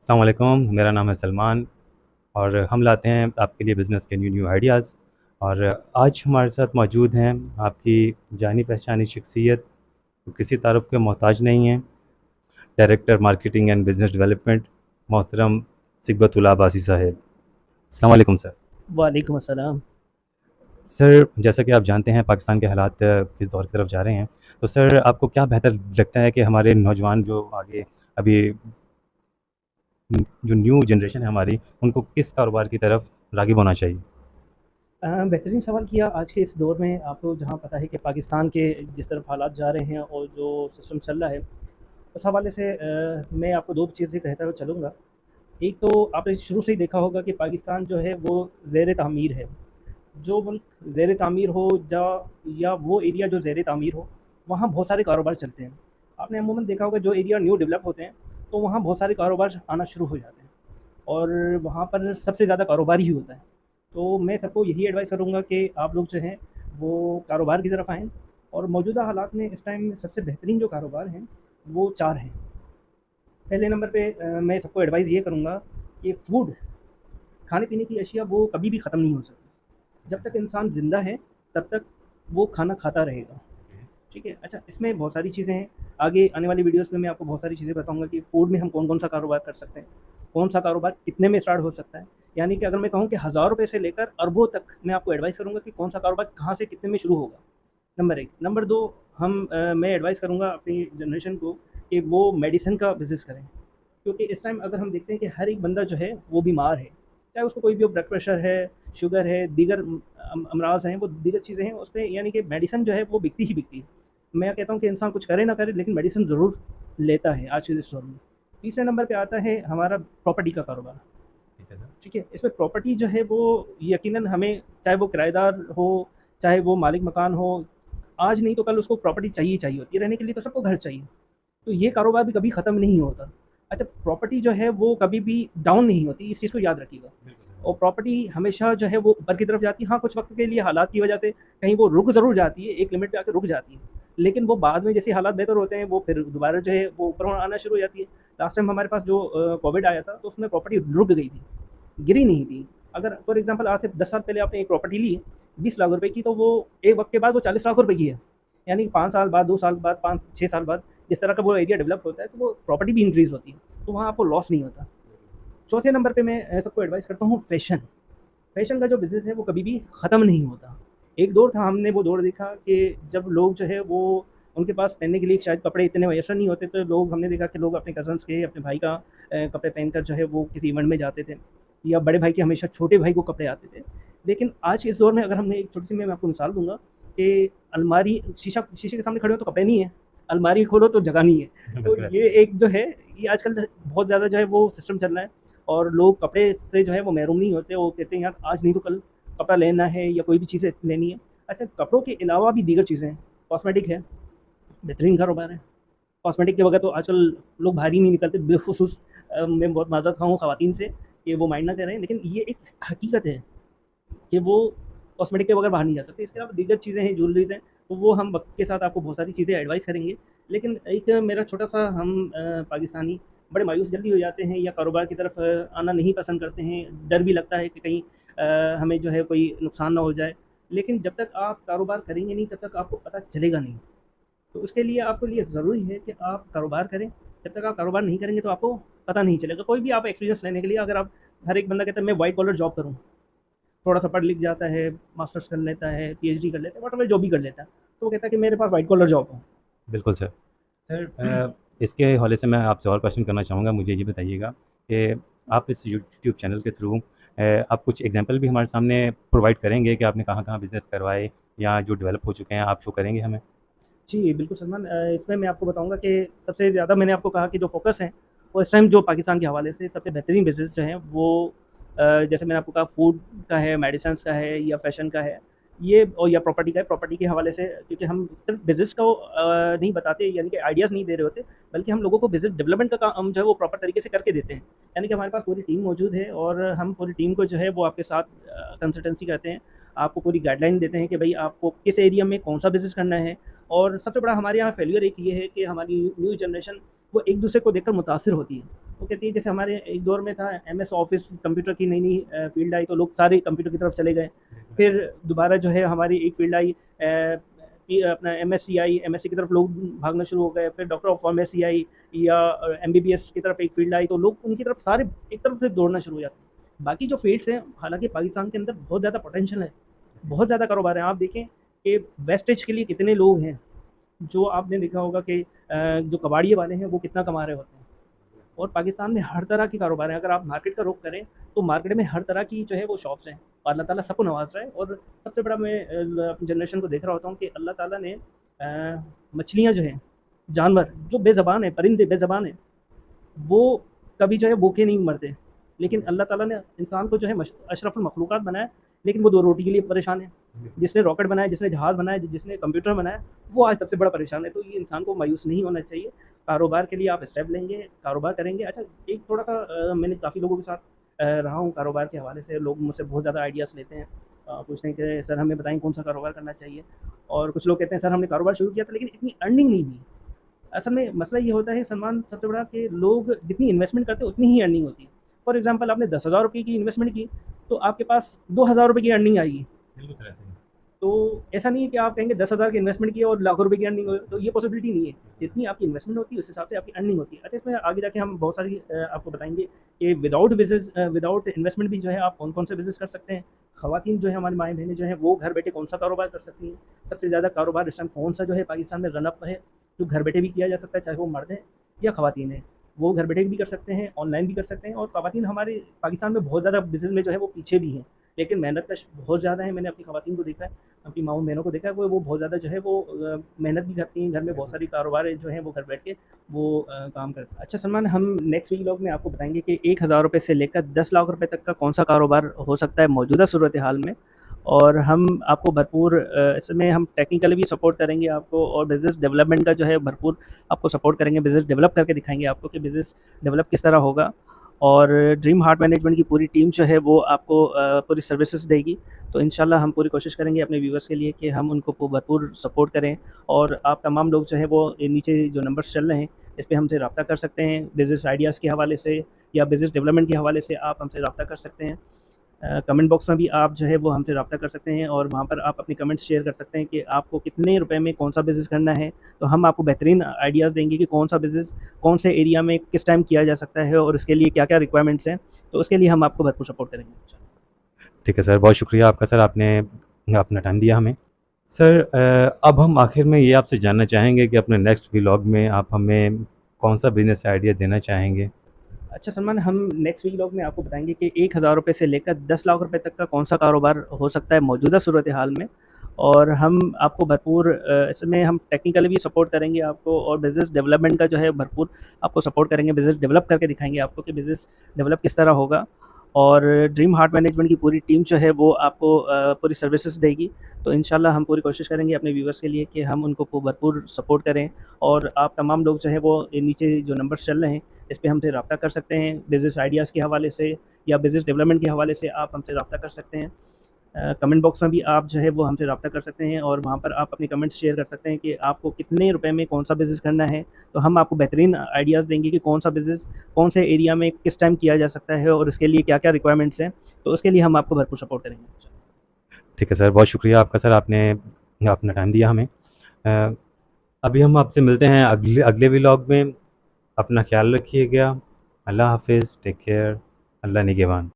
अस्सलाम वालेकुम, मेरा नाम है सलमान और हम लाते हैं आपके लिए बिज़नेस के न्यू न्यू आइडियाज़। और आज हमारे साथ मौजूद हैं आपकी जानी पहचानी शख्सियत, जो किसी तारुफ़ के मोहताज नहीं हैं, director marketing and business development मोहतरम सिकबतुल्लाह अब्बासी साहब। अस्सलाम वालेकुम सर। वालेकुम अस्सलाम। सर, जैसा कि आप जानते हैं पाकिस्तान के हालात किस दौर की तरफ जा रहे हैं, तो सर आपको क्या बेहतर लगता है कि हमारे नौजवान जो आगे अभी जो न्यू जनरेशन है हमारी, उनको किस कारोबार की तरफ राग़िब होना चाहिए? बेहतरीन सवाल किया। आज के इस दौर में आपको जहाँ पता है कि पाकिस्तान के जिस तरफ हालात जा रहे हैं और जो सिस्टम चल रहा है, उस हवाले से मैं आपको 2 चीज़ें कहता हुआ चलूँगा। एक तो आपने शुरू से ही देखा होगा कि पाकिस्तान जो है वो ज़ेर तामीर है। जो मुल्क ज़ेर तामीर हो जा या वो एरिया जो ज़ेर तामीर हो, वहाँ बहुत सारे कारोबार चलते हैं। आपने अमूमन देखा होगा जो एरिया न्यू डेवलप होते हैं, तो वहाँ बहुत सारे कारोबार आना शुरू हो जाते हैं और वहाँ पर सबसे ज़्यादा कारोबार ही होता है। तो मैं सबको यही एडवाइस करूँगा कि आप लोग जो हैं वो कारोबार की तरफ आएँ और मौजूदा हालात में इस टाइम सबसे बेहतरीन जो कारोबार हैं, वो 4 हैं। पहले नंबर पे मैं सबको एडवाइस ये करूँगा कि फूड, खाने-पीने की अशिया वो कभी भी ख़त्म नहीं हो सकती। जब तक इंसान ज़िंदा है, तब तक वो खाना खाता रहेगा। ठीक है? अच्छा, इसमें बहुत सारी चीज़ें हैं। आगे आने वाली वीडियोज़ में मैं आपको बहुत सारी चीज़ें बताऊँगा कि फूड में हम कौन-कौन सा कारोबार कर सकते हैं। कौन-सा कारोबार कितने में स्टार्ट हो सकता है। यानी कि अगर मैं कहूँ कि हज़ार रुपए से लेकर अरबों तक मैं आपको एडवाइस करूँगा कि कौन-सा कारोबार कहाँ से कितने में शुरू होगा। नंबर 1। नंबर 2, मैं एडवाइस करूँगा अपनी जनरेशन को कि वो मेडिसिन का बिज़नेस करें। क्योंकि इस टाइम अगर हम देखते हैं कि हर एक बंदा जो है वो बीमार है। चाहे उसको कोई भी ब्लड प्रेशर है, शुगर है, दीगर अमराज़ हैं, वो दीगर चीज़ें हैं, उसपे यानी कि मेडिसिन जो है वो बिकती ही बिकती है। मैं कहता हूँ कि इंसान कुछ करे ना करे लेकिन मेडिसिन ज़रूर लेता है आज के इस दौर में। तीसरे नंबर पे आता है हमारा प्रॉपर्टी का कारोबार। ठीक है सर। ठीक है? इसमें प्रॉपर्टी जो है वो यकीनन हमें, चाहे वो किराएदार हो, चाहे वो मालिक मकान हो, आज नहीं तो कल उसको प्रॉपर्टी चाहिए ही चाहिए होती है। रहने के लिए तो सबको घर चाहिए। तो ये कारोबार भी कभी ख़त्म नहीं होता। अच्छा, प्रॉपर्टी जो है वो कभी भी डाउन नहीं होती, इस चीज़ को याद रखिएगा। बिल्कुल सर। और प्रॉपर्टी हमेशा जो है वो ऊपर की तरफ जाती है। हाँ, कुछ वक़्त के लिए हालात की वजह से कहीं वो रुक ज़रूर जाती है, एक लिमिट पे आके रुक जाती है। लेकिन वो बाद में जैसे हालात बेहतर होते हैं, वो फिर दोबारा जो है वो ऊपर आना शुरू हो जाती है। लास्ट टाइम हमारे पास जो कोविड आया था, तो उसमें प्रॉपर्टी रुक गई थी, गिरी नहीं थी। अगर फॉर एग्ज़ाम्पल आज से 10 साल पहले आपने एक प्रॉपर्टी ली, 20 लाख रुपए की, तो वो एक वक़्त के बाद वो 40 लाख रुपए की है। यानी कि 5 साल बाद, 2 साल बाद, 5-6 साल बाद जिस तरह का वो एरिया डेवलप होता है, तो वो प्रॉपर्टी भी इंक्रीज़ होती है। तो वहाँ आपको लॉस नहीं होता। चौथे नंबर पे मैं सबको एडवाइस करता हूँ फ़ैशन। फ़ैशन का जो बिज़नेस है वो कभी भी ख़त्म नहीं होता। एक दौर था, हमने वो दौर देखा कि जब लोग जो है वो उनके पास पहनने के लिए शायद कपड़े इतने मैसर नहीं होते, तो लोग, हमने देखा कि लोग अपने कज़न्स के, अपने भाई का कपड़े पहनकर जो है वो किसी इवेंट में जाते थे, या बड़े भाई के हमेशा छोटे भाई को कपड़े आते थे। लेकिन आज के इस दौर में अगर हमने एक छोटी-सी, मैं आपको मिसाल दूँगा कि अलमारी, शीशे के सामने खड़े हो तो कपड़े नहीं है, अलमारी खोलो तो जगह नहीं है। तो बिल्कुल। ये एक जो है, ये आजकल बहुत ज़्यादा जो है वो सिस्टम चल रहा है और लोग कपड़े से जो है वो महरूम नहीं होते। वो कहते हैं यार आज नहीं तो कल कपड़ा लेना है या कोई भी चीज़ें लेनी है। अच्छा, कपड़ों के अलावा भी दीगर चीज़ें हैं, कॉस्मेटिक है, बेहतरीन कारोबार है। कॉस्मेटिक के बगैर तो आजकल लोग बाहर ही नहीं निकलते। बिलख़ुसूस मैं बहुत माज़रत ख़्वाह हूँ ख़वातीन से कि वो माइंड ना करें, लेकिन ये एक हकीकत है कि वो कॉस्मेटिक के बगैर बाहर नहीं जा सकते। इसके अलावा दीगर चीज़ें हैं, ज्वेलरीज़ हैं, तो वो हम वक़्त के साथ आपको बहुत सारी चीज़ें एडवाइस करेंगे। लेकिन एक मेरा छोटा-सा, हम पाकिस्तानी बड़े मायूस जल्दी हो जाते हैं या कारोबार की तरफ आना नहीं पसंद करते हैं। डर भी लगता है कि कहीं हमें जो है कोई नुकसान ना हो जाए। लेकिन जब तक आप कारोबार करेंगे नहीं, तब तक आपको पता चलेगा नहीं। तो उसके लिए आपके लिए ज़रूरी है कि आप कारोबार करें। जब तक आप कारोबार नहीं करेंगे तो आपको पता नहीं चलेगा। कोई भी आप एक्सपीरियंस लेने के लिए, अगर आप, हर एक बंदा कहता है मैं व्हाइट कॉलर जॉब करूँ, थोड़ा-सा पढ़ लिख जाता है, मास्टर्स कर लेता है, पीएचडी कर लेता है, व्हाटएवर जो भी कर लेता है, तो वो कहता है कि मेरे पास व्हाइट कॉलर जॉब है। बिल्कुल सर। सर, इसके हवाले से मैं आपसे और क्वेश्चन करना चाहूँगा। मुझे ये बताइएगा कि आप इस यूट्यूब चैनल के थ्रू आप कुछ एग्ज़ाम्पल भी हमारे सामने प्रोवाइड करेंगे कि आपने कहाँ-कहाँ बिज़नेस करवाए या जो डेवलप हो चुके हैं, आप शो करेंगे हमें? जी, बिल्कुल सलमान, इसमें मैं आपको बताऊँगा कि सबसे ज़्यादा मैंने आपको कहा कि जो फ़ोकस है, वो इस टाइम जो पाकिस्तान के हवाले से सबसे बेहतरीन बिज़नेस जो हैं वो जैसे मैंने आपको कहा, फूड का है, मेडिसिन्स का है या फ़ैशन का है, ये, और या प्रॉपर्टी का है। प्रॉपर्टी के हवाले से, क्योंकि हम सिर्फ बिज़नेस को नहीं बताते, यानी कि आइडियाज़ नहीं दे रहे होते, बल्कि हम लोगों को बिज़नेस डेवलपमेंट का काम जो है वो प्रॉपर तरीके से करके देते हैं। यानी कि हमारे पास पूरी टीम मौजूद है और हम पूरी टीम को जो है वो आपके साथ कंसल्टेंसी करते हैं। आपको पूरी गाइडलाइन देते हैं कि भई आपको किस एरिया में कौन-सा बिज़नेस करना है। और सबसे बड़ा हमारे यहाँ फेल्योर एक ये है कि हमारी न्यू जनरेशन वो एक-दूसरे को देखकर मुतासिर होती है। वो कहती है जैसे हमारे एक दौर में था एमएस ऑफिस, कंप्यूटर की नई नई फील्ड आई तो लोग सारे कंप्यूटर की तरफ चले गए। फिर दोबारा जो है हमारी एक फील्ड आई, अपना एमएससी आई, एमएससी की तरफ लोग भागना शुरू हो गए। फिर डॉक्टर ऑफ फार्मेसी आई या एमबीबीएस की तरफ एक फील्ड आई तो लोग उनकी तरफ सारे एक तरफ से दौड़ना शुरू हो जाते हैं। बाकी जो फील्ड्स हैं, हालांकि पाकिस्तान के अंदर बहुत ज़्यादा पोटेंशियल है, बहुत ज़्यादा कारोबार है। आप देखें कि वेस्टेज के लिए कितने लोग हैं, जो आपने देखा होगा कि जो कबाड़िए वाले हैं वो कितना कमा रहे होते हैं। और पाकिस्तान में हर तरह के कारोबार हैं। अगर आप मार्केट का रुख करें तो मार्केट में हर तरह की जो है वो शॉप्स हैं और अल्लाह ताला सबको नवाज रहा है। और सबसे बड़ा मैं अपनी जनरेशन को देख रहा होता हूँ कि अल्लाह ताला ने मछलियाँ जो हैं, जानवर जो बेज़बान है, परिंदे बेज़बान हैं, वो कभी जो है भूखे नहीं मरते। लेकिन अल्लाह ताला ने इंसान को जो है अशरफुल मखलूक़ात बनाया, लेकिन वो दो रोटी के लिए परेशान है। जिसने रॉकेट बनाया, जिसने जहाज़ बनाया, जिसने कंप्यूटर बनाया, वो आज सबसे बड़ा परेशान है। तो ये इंसान को मायूस नहीं होना चाहिए। कारोबार के लिए आप स्टेप लेंगे, कारोबार करेंगे। अच्छा, एक थोड़ा-सा मैंने काफ़ी लोगों के साथ रहा हूँ कारोबार के हवाले से। लोग मुझसे बहुत ज़्यादा आइडियाज़ लेते हैं, पूछते हैं कि सर हमें बताएँ कौन-सा कारोबार करना चाहिए। और कुछ लोग कहते हैं सर हमने कारोबार शुरू किया था लेकिन इतनी अर्निंग नहीं हुई। असल में मसला ये होता है सलमान, सबसे बड़ा कि लोग जितनी इन्वेस्टमेंट करते हैं उतनी ही अर्निंग होती है। फॉर एग्ज़ाम्पल आपने 10,000 रुपये की इन्वेस्टमेंट की तो आपके पास 2,000 रुपये की अर्निंग आएगी। बिल्कुल तरह से। तो ऐसा नहीं है कि आप कहेंगे 10,000 की इन्वेस्टमेंट की और लाखों रुपए की अर्निंग हो, तो ये पॉसिबिलिटी नहीं है। जितनी आपकी इन्वेस्टमेंट होती है उस हिसाब से आपकी अर्निंग होती है। अच्छा, इसमें आगे जाके हम बहुत सारी आपको बताएंगे कि विदाउट इन्वेस्टमेंट भी जो है आप कौन कौन से बिज़नेस कर सकते हैं। ख़वातीन जो है, हमारी माएँ बहनें जो हैं, वो घर बैठे कौन सा कारोबार कर सकती हैं। सबसे ज़्यादा कारोबार इस टाइम कौन सा जो है पाकिस्तान में रनअप है, जो घर बैठे भी किया जा सकता है, चाहे वो मर्द हैं या ख़वातीन हैं। वो घर बैठे भी कर सकते हैं, ऑनलाइन भी कर सकते हैं। और ख़वातीन हमारे पाकिस्तान में बहुत ज़्यादा बिज़नेस में जो है वो पीछे भी हैं, लेकिन मेहनत कश बहुत ज़्यादा है। मैंने अपनी ख़वातीन को देखा है, अपनी माँओं बहनों को देखा है, वो बहुत ज़्यादा जो है वो मेहनत भी करती हैं। घर में बहुत सारी कारोबार जो हैं वो घर बैठ के वो काम करते हैं। अच्छा सलमान, हम नेक्स्ट व्लॉग में आपको बताएँगे कि 1,000 रुपये से लेकर 10 लाख रुपए तक का कौन-सा कारोबार हो सकता है मौजूदा सूरत हाल में। और हम आपको भरपूर इसमें हम टेक्निकली भी सपोर्ट करेंगे आपको, और बिज़नेस डेवलपमेंट का जो है भरपूर आपको सपोर्ट करेंगे। बिज़नेस डेवलप करके दिखाएँगे आपको कि बिज़नेस डेवलप किस तरह होगा। और ड्रीम हार्ट मैनेजमेंट की पूरी टीम जो है वो आपको पूरी सर्विसेज देगी। तो इंशाल्लाह हम पूरी कोशिश करेंगे अपने व्यूवर्स के लिए कि हम उनको भरपूर सपोर्ट करें। और आप तमाम लोग जो है वो नीचे जो नंबर्स चल रहे हैं इस पे हमसे रब्ता कर सकते हैं। बिज़नेस आइडियाज़ के हवाले से या बिज़नेस डेवलपमेंट के हवाले से आप हमसे रब्ता कर सकते हैं। कमेंट बॉक्स में भी आप जो है वो हमसे रब्ता कर सकते हैं और वहाँ पर आप अपनी कमेंट्स शेयर कर सकते हैं कि आपको कितने रुपए में कौन सा बिज़नेस करना है। तो हम आपको बेहतरीन आइडियाज़ देंगे कि कौन सा बिज़नेस कौन से एरिया में किस टाइम किया जा सकता है और इसके लिए क्या-क्या रिक्वायरमेंट्स हैं। तो उसके लिए हम आपको भरपूर सपोर्ट करेंगे। ठीक है सर, बहुत शुक्रिया आपका सर, आपने अपना टाइम दिया हमें। सर अब हम आखिर में ये आपसे जानना चाहेंगे कि अपने नेक्स्ट व्लॉग में आप हमें कौन-सा बिज़नेस आइडिया देना चाहेंगे? अच्छा सलमान, हम नेक्स्ट व्लॉग में आपको बताएँगे कि 1,000 रुपये से लेकर 10 लाख रुपए तक का कौन-सा कारोबार हो सकता है मौजूदा सूरत हाल में। और हम आपको भरपूर इसमें हम टेक्निकली भी सपोर्ट करेंगे आपको, और बिज़नेस डेवलपमेंट का जो है भरपूर आपको सपोर्ट करेंगे। बिज़नेस डेवलप करके दिखाएँगे आपको कि बिज़नेस डेवलप किस तरह होगा। और ड्रीम हार्ट मैनेजमेंट की पूरी टीम जो है वो आपको पूरी सर्विसेज देगी। तो इंशाल्लाह हम पूरी कोशिश करेंगे अपने व्यूवर्स के लिए कि हम उनको भरपूर सपोर्ट करें। और आप तमाम लोग जो है वो नीचे जो नंबर्स चल रहे हैं इस पे हमसे रब्ता कर सकते हैं। बिज़नेस आइडियाज़ के हवाले से या बिज़नेस डेवलपमेंट के हवाले से आप हमसे रब्ता कर सकते हैं। कमेंट बॉक्स में भी आप जो है वो हमसे रब्ता कर सकते हैं और वहाँ पर आप अपनी कमेंट्स शेयर कर सकते हैं कि आपको कितने रुपए में कौन सा बिज़नेस करना है। तो हम आपको बेहतरीन आइडियाज़ देंगे कि कौन सा बिज़नेस कौन से एरिया में किस टाइम किया जा सकता है और इसके लिए क्या-क्या रिक्वायरमेंट्स हैं। तो उसके लिए हम आपको भरपूर सपोर्ट करेंगे। ठीक है सर, बहुत शुक्रिया आपका सर, आपने अपना टाइम दिया हमें। अभी हम आपसे मिलते हैं अगले अगले व्लॉग में। अपना ख्याल रखिएगा। अल्लाह हाफ़िज़, टेक केयर, अल्लाह निगहबान।